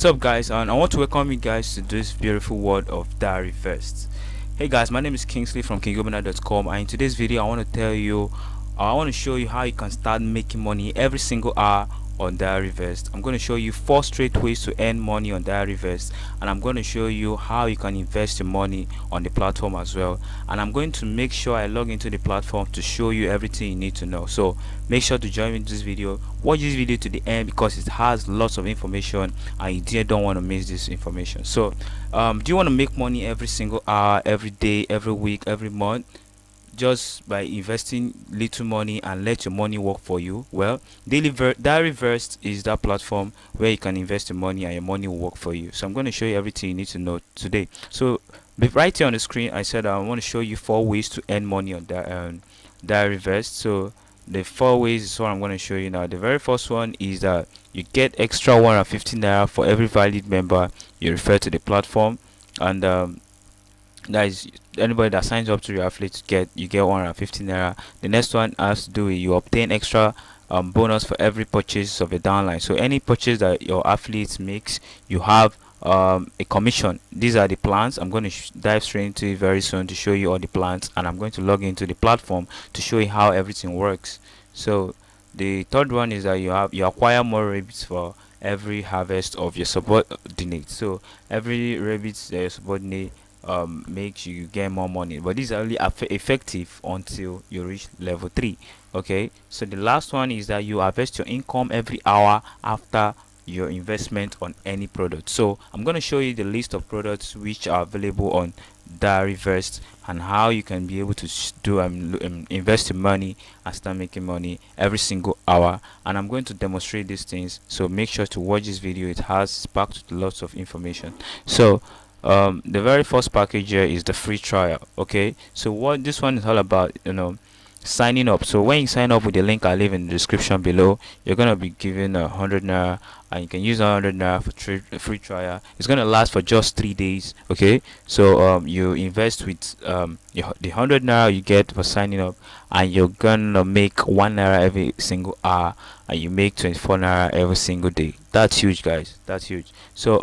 What's up, guys? And I want to welcome you guys to this beautiful world of Dairyvest. Hey guys, my name is Kingsley from Obinnar.com, and in today's video I want to tell you, I want to show you how you can start making money every single hour on Dairyvest. I'm going to show you 4 straight ways to earn money on Dairyvest, and I'm going to show you how you can invest your money on the platform as well. And I'm going to make sure I log into the platform to show you everything you need to know. So make sure to join me in this video. Watch this video to the end because it has lots of information and you don't want to miss this information. So do you want to make money every single hour, every day, every week, every month, just by investing little money and let your money work for you? Well, Dairyvest is that platform where you can invest your money and your money will work for you. So I'm going to show you everything you need to know today. So right here on the screen, I said I want to show you 4 ways to earn money on Dairyvest. So the 4 ways is what I'm going to show you now. The very first one is that you get extra 150 naira for every valid member you refer to the platform, and that is anybody that signs up to your affiliate you get 150 naira. The next one has to do with you obtain extra bonus for every purchase of a downline. So any purchase that your affiliate makes, you have a commission. These are the plans. I'm going to dive straight into it very soon to show you all the plans, and I'm going to log into the platform to show you how everything works. So the third one is that you acquire more rabbits for every harvest of your subordinate. So every rabbit that your subordinate makes you get more money, but these are only effective until you reach level 3. Okay, so the last one is that you harvest your income every hour after your investment on any product. So I'm going to show you the list of products which are available on Dairyvest and how you can be able to invest your money and start making money every single hour. And I'm going to demonstrate these things, so make sure to watch this video. It has packed with lots of information. So the very first package here is the free trial. Okay, so what this one is all about, signing up. So when you sign up with the link I leave in the description below, you're gonna be given 100 naira, and you can use 100 naira for free trial. It's gonna last for just 3 days. Okay, so you invest with the 100 naira you get for signing up, and you're gonna make 1 naira every single hour, and you make 24 naira every single day. That's huge, guys. That's huge. So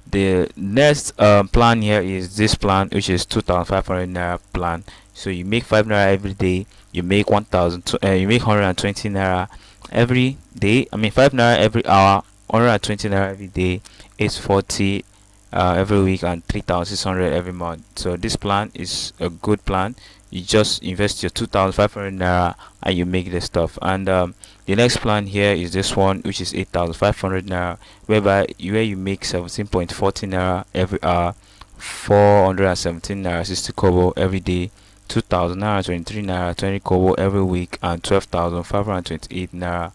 the next plan here is this plan, which is 2,500 naira plan. So you make 5 naira every day, you make 120 naira every day. 5 naira every hour, 120 naira every day, 840 every week, and 3,600 every month. So this plan is a good plan. You just invest your 2,500 naira and you make the stuff. And the next plan here is this one, which is 8,500 naira, where you make 17.40 naira every hour, 417 naira 60 kobo every day, 2,000 naira 23 naira 20 kobo every week, and 12,528 naira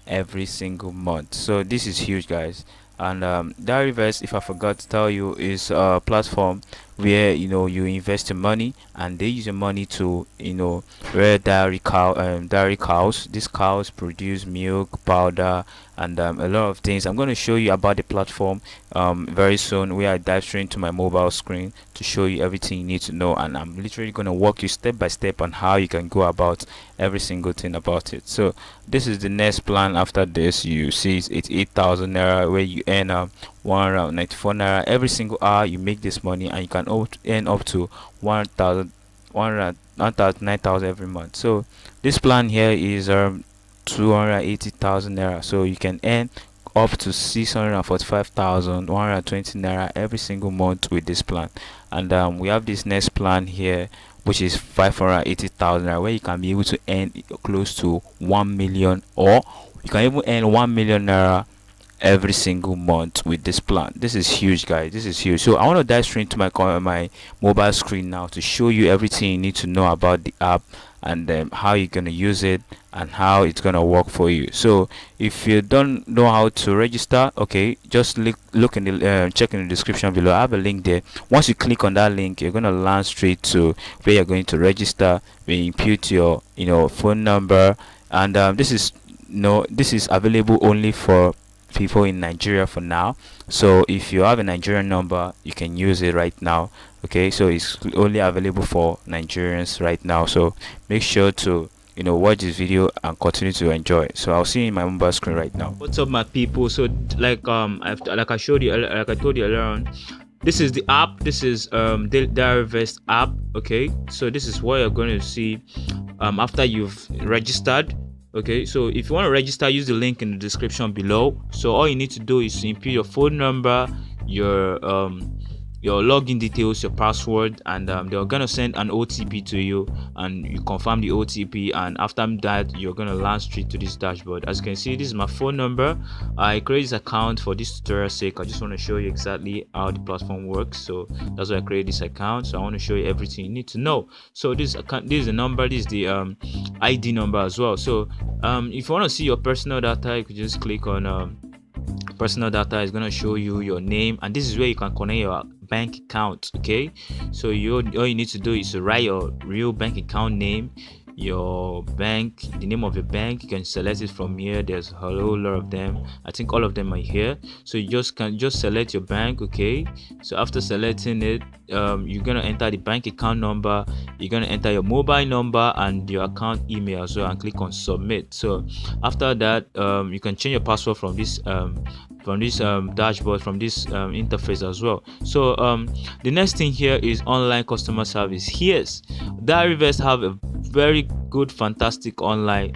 every single month. So this is huge, guys. And Dairyvest, if I forgot to tell you, is a platform where you invest your money and they use your money to rear dairy cows. These cows produce milk, powder, and a lot of things. I'm going to show you about the platform very soon, where I dive straight into my mobile screen to show you everything you need to know, and I'm literally going to walk you step by step on how you can go about every single thing about it. So this is the next plan. After this, you see it's 8,000 naira, where you earn 194 naira every single hour. You make this money, and you can earn up to 1,000 9,000 every month. So this plan here is 280,000 naira, so you can earn up to 645,120 naira every single month with this plan. And we have this next plan here, which is 580,000 naira, where you can be able to earn close to 1 million, or you can even earn 1 million naira every single month with this plan. This is huge, guys. This is huge. So I want to dive straight into my mobile screen now to show you everything you need to know about the app, and how you're gonna use it and how it's gonna work for you. So if you don't know how to register, okay, just look in the check in the description below. I have a link there. Once you click on that link, you're gonna land straight to where you're going to register. Where you input your phone number, and this is available only for people in Nigeria for now. So if you have a Nigerian number, you can use it right now. Okay, so it's only available for Nigerians right now. So make sure to watch this video and continue to enjoy. So I'll see you in my mobile screen right now. What's up, my people? So like I showed you, like I told you earlier on, this is the app. This is the Dairyvest app. Okay, so this is what you're going to see after you've registered. Okay, so if you want to register, use the link in the description below. So all you need to do is to input your phone number, your login details, your password, and they're gonna send an OTP to you, and you confirm the OTP, and after that you're gonna land straight to this dashboard. As you can see, this is my phone number. I created this account for this tutorial sake. I just want to show you exactly how the platform works, so that's why I created this account. So I want to show you everything you need to know. So this account, this is the number, this is the ID number as well. So if you want to see your personal data, you could just click on personal data. Is going to show you your name, and this is where you can connect your bank account. Okay, so all you need to do is to write your real bank account name, your bank, the name of your bank. You can select it from here. There's a whole lot of them. I think all of them are here. So you can just select your bank. Okay, so after selecting it, you're gonna enter the bank account number, you're gonna enter your mobile number and your account email as well, and click on submit. So after that, you can change your password from this dashboard, from this interface as well. So the next thing here is online customer service. Yes, Dairyvest have a very good, fantastic online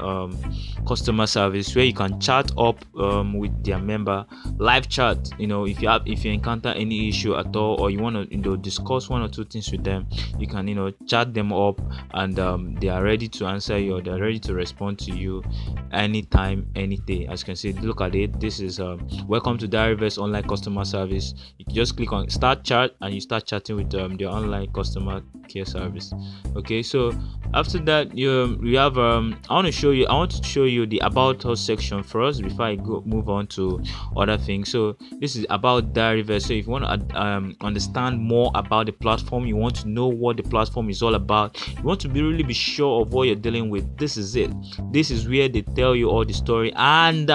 customer service where you can chat up with their member, live chat. If you encounter any issue at all, or you want to discuss one or two things with them, you can chat them up, and they are ready to answer you, or they are ready to respond to you anytime, any day. As you can see, look at it. This is welcome to Dairyvest online customer service. You can just click on start chat, and you start chatting with the online customer care service. Okay, so after that, we have I want to show you the about us section first before I move on to other things. So this is about Dairyvest. So if you want to understand more about the platform, you want to know what the platform is all about, you want to really be sure of what you're dealing with, this is it. This is where they tell you all the story, and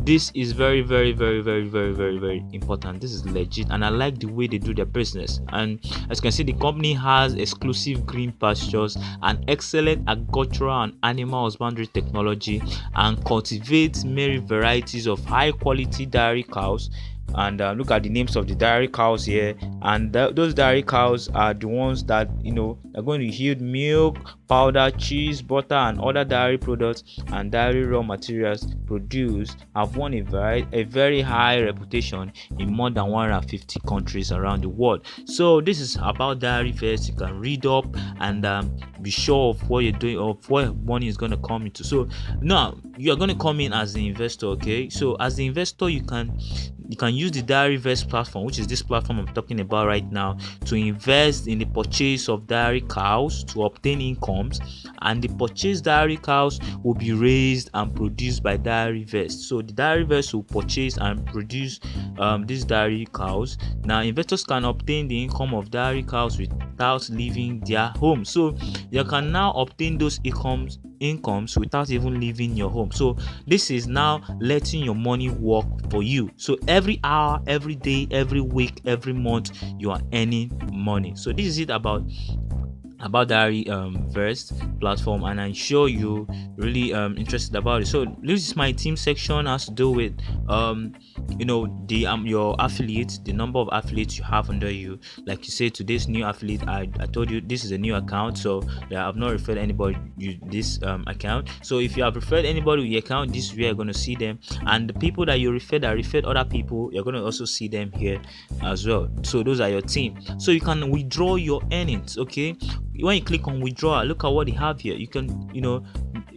this is very, very, very, very, very, very, very important. This is legit, and I like the way they do their business. And as you can see, the company has exclusive green pastures and excellent agricultural and animal husbandry technology, and cultivates many varieties of high quality dairy cows. And look at the names of the dairy cows here, and those dairy cows are the ones that are going to yield milk, powder, cheese, butter, and other dairy products and dairy raw materials produced have won a very high reputation in more than 150 countries around the world. So this is about Dairyvest. You can read up and be sure of what you're doing, of what money is going to come into. So now you're going to come in as the investor. Okay, so as the investor, you can use the Dairyvest platform, which is this platform I'm talking about right now, to invest in the purchase of dairy cows to obtain incomes, and the purchased dairy cows will be raised and produced by Dairyvest. So the Dairyvest will purchase and produce these dairy cows. Now investors can obtain the income of dairy cows without leaving their home. So you can now obtain those incomes without even leaving your home. So this is now letting your money work for you. So every hour, every day, every week, every month, you are earning money. So this is it about Dairyvest platform, and I'm sure you really interested about it. So this is my team section. Has to do with your affiliates, the number of affiliates you have under you. Like you say, today's new affiliate, I told you this is a new account, so I have not referred anybody this account. So if you have referred anybody with your account, this is where you're going to see them, and the people that you referred that referred other people, you're going to also see them here as well. So those are your team. So you can withdraw your earnings. Okay, when you click on withdraw, look at what they have here. You can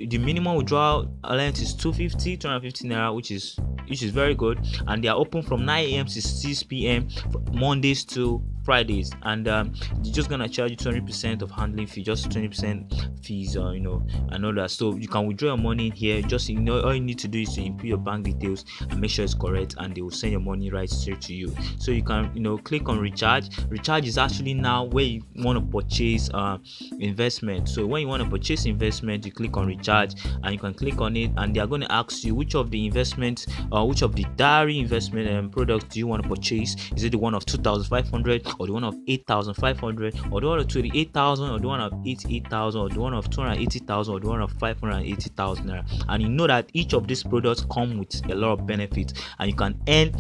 the minimum withdrawal allowance is 250 naira, which is very good, and they are open from 9 a.m. to 6 p.m. Mondays to Fridays, and they're just gonna charge you 20% of handling fee, just 20% fees, and all that. So you can withdraw your money here. Just all you need to do is to input your bank details and make sure it's correct, and they will send your money right straight to you. So you can click on recharge. Recharge is actually now where you want to purchase investment. So when you want to purchase investment, you click on recharge, and you can click on it, and they are going to ask you which of the investments, which of the dairy investment products do you want to purchase. Is it the one of 2,500 or the one of 8,500, or the one of 28,000, or the one of 88,000, or the one of 280,000, or the one of 580,000 naira. And you know that each of these products come with a lot of benefits, and you can earn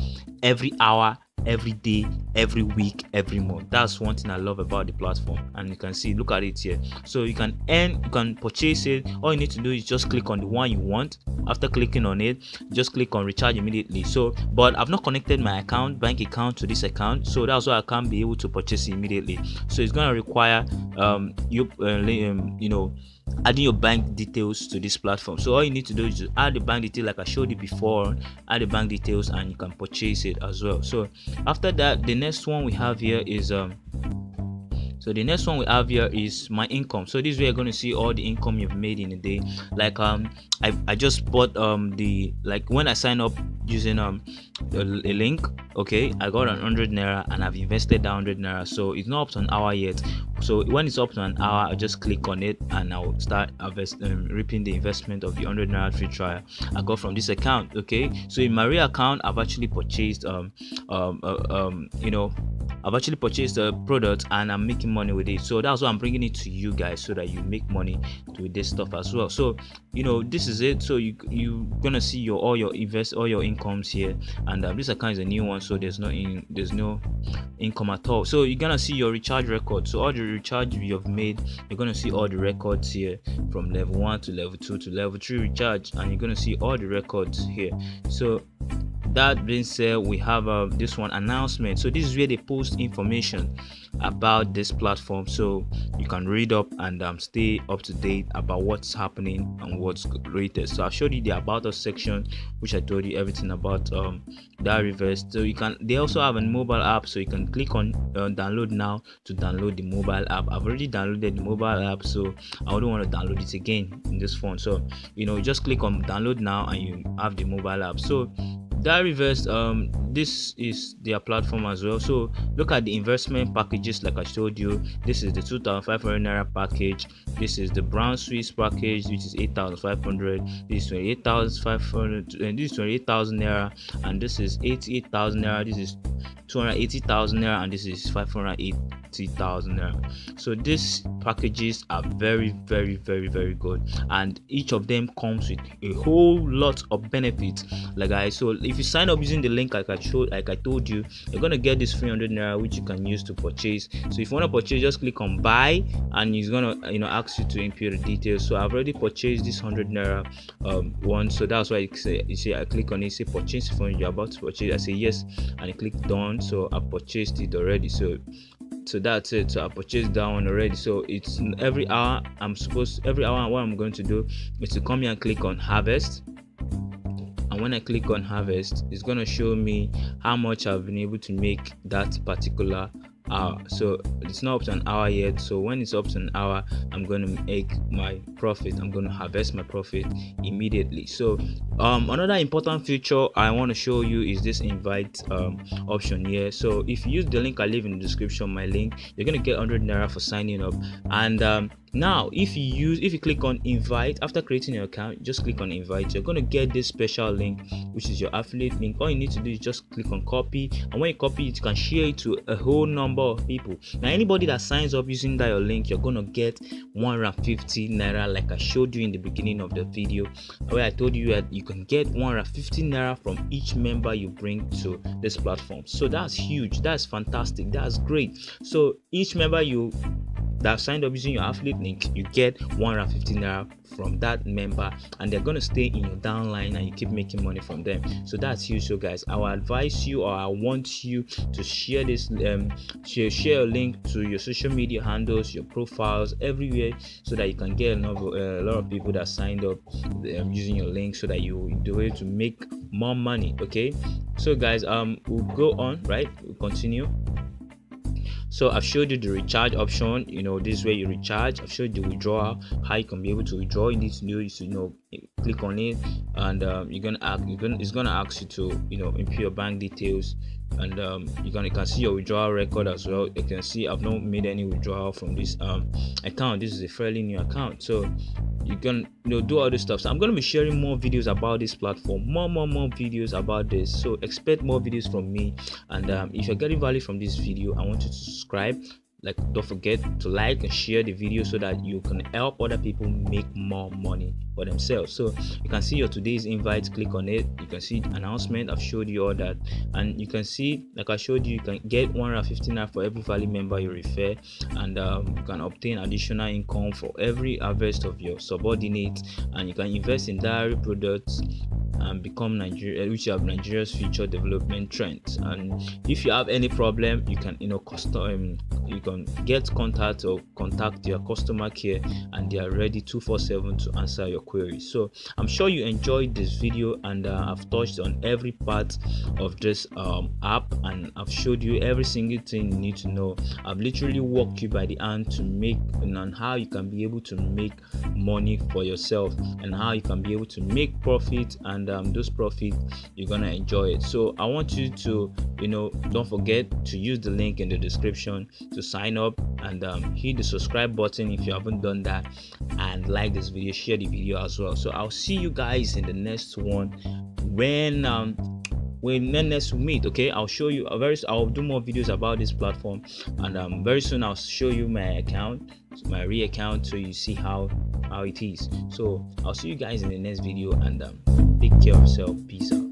every hour, every day, every week, every month. That's one thing I love about the platform. And you can see, look at it here. So you can earn, you can purchase it. All you need to do is just click on the one you want. After clicking on it, just click on recharge immediately. So, but I've not connected my bank account to this account, so that's why I can't be able to purchase it immediately. So it's gonna require adding your bank details to this platform. So all you need to do is just add the bank detail like I showed you before, add the bank details, and you can purchase it as well. So after that, the next one we have here is my income. So this is where you're going to see all the income you've made in a day. Like I just bought when I sign up using a link, okay, I got 100 naira and I've invested that 100 naira. So it's not up to an hour yet. So when it's up to an hour, I just click on it and I'll start reaping the investment of the 100 naira free trial I got from this account. Okay, so in my real account, I've actually purchased I've actually purchased a product and I'm making money with it. So that's why I'm bringing it to you guys, so that you make money with this stuff as well. So this is it. So you're gonna see all your incomes here, and this account is a new one, so there's no income at all. So you're gonna see your recharge record. So all the recharge you've made, you're gonna see all the records here from level 1 to level 2 to level 3 recharge, and you're gonna see all the records here. So that being said, we have this one announcement. So this is where they post information about this platform, so you can read up and stay up to date about what's happening and what's rated. So I showed you the about us section, which I told you everything about Dairyvest. So they also have a mobile app, so you can click on download now to download the mobile app. I've already downloaded the mobile app, so I wouldn't want to download it again in this phone. So just click on download now and you have the mobile app. So Dairyvest, this is their platform as well. So look at the investment packages like I showed you. This is the 2,500 naira package. This is the brown Swiss package, which is 8,500. This is 28,500, and this is 28,000 naira, and this is 88,000 naira. This is 280,000 naira, and this is 580,000 naira. So these packages are very, very, very, very good, and each of them comes with a whole lot of benefits. So if you sign up using the link like I told you, you're gonna get this 300 naira, which you can use to purchase. So if you want to purchase, just click on buy, and it's gonna ask you to input the details. So I've already purchased this 100 naira one, so that's why you see I click on it, say purchase phone, you're about to purchase. I say yes, and I click done. So I purchased it already. So that's it. So I purchased that one already. So it's every hour what I'm going to do is to come here and click on harvest. And when I click on harvest, it's going to show me how much I've been able to make that particular hour. So it's not up to an hour yet. So when it's up to an hour, I'm going to make my profit. I'm going to harvest my profit immediately. So another important feature I want to show you is this invite option here. So if you use the link I leave in the description, my link, you're going to get 100 naira for signing up. And now if you click on invite after creating your account, just click on invite, you're going to get this special link, which is your affiliate link. All you need to do is just click on copy, and when you copy it, you can share it to a whole number of people. Now anybody that signs up using that your link, you're going to get 150 naira, like I showed you in the beginning of the video, where I told you that you can get 150 naira from each member you bring to this platform. So that's huge, that's fantastic, that's great. So each member that signed up using your affiliate link, you get 150 naira from that member, and they're going to stay in your downline and you keep making money from them. So that's huge. So guys, I will advise you, or I want you to share this share a link to your social media handles, your profiles, everywhere, so that you can get a lot of people that signed up using your link, so that you will be able to make more money. Okay, so guys, we'll go on, right? We'll continue. So I've showed you the recharge option. This is where you recharge. I've showed you the withdrawal, how you can be able to withdraw. You need to do is to click on it, and it's gonna ask you to input your bank details and you can see your withdrawal record as well. You can see I've not made any withdrawal from this account. This is a fairly new account, so you can do all this stuff. So I'm going to be sharing more videos about this platform, more videos about this. So expect more videos from me. And if you're getting value from this video, I want you to subscribe. Like, don't forget to like and share the video so that you can help other people make more money for themselves. So you can see your today's invite, click on it. You can see announcement, I've showed you all that, and you can see, like I showed you, you can get 150 naira for every value member you refer, and you can obtain additional income for every harvest of your subordinate, and you can invest in dairy products and become Nigeria, which have Nigeria's future development trends. And if you have any problem, you can you can get contact or contact your customer care, and they are ready 247 to answer your queries. So I'm sure you enjoyed this video, and I've touched on every part of this app, and I've showed you every single thing you need to know. I've literally walked you by the hand to make on how you can be able to make money for yourself, and how you can be able to make profit, and those profit you're gonna enjoy it. So I want you to don't forget to use the link in the description to sign up, and hit the subscribe button if you haven't done that, and like this video, share the video as well. So I'll see you guys in the next one when next we meet. Okay, I'll show you I'll do more videos about this platform, and very soon I'll show you my account, my real account, so you see how it is. So I'll see you guys in the next video, and take care of yourself. Peace out.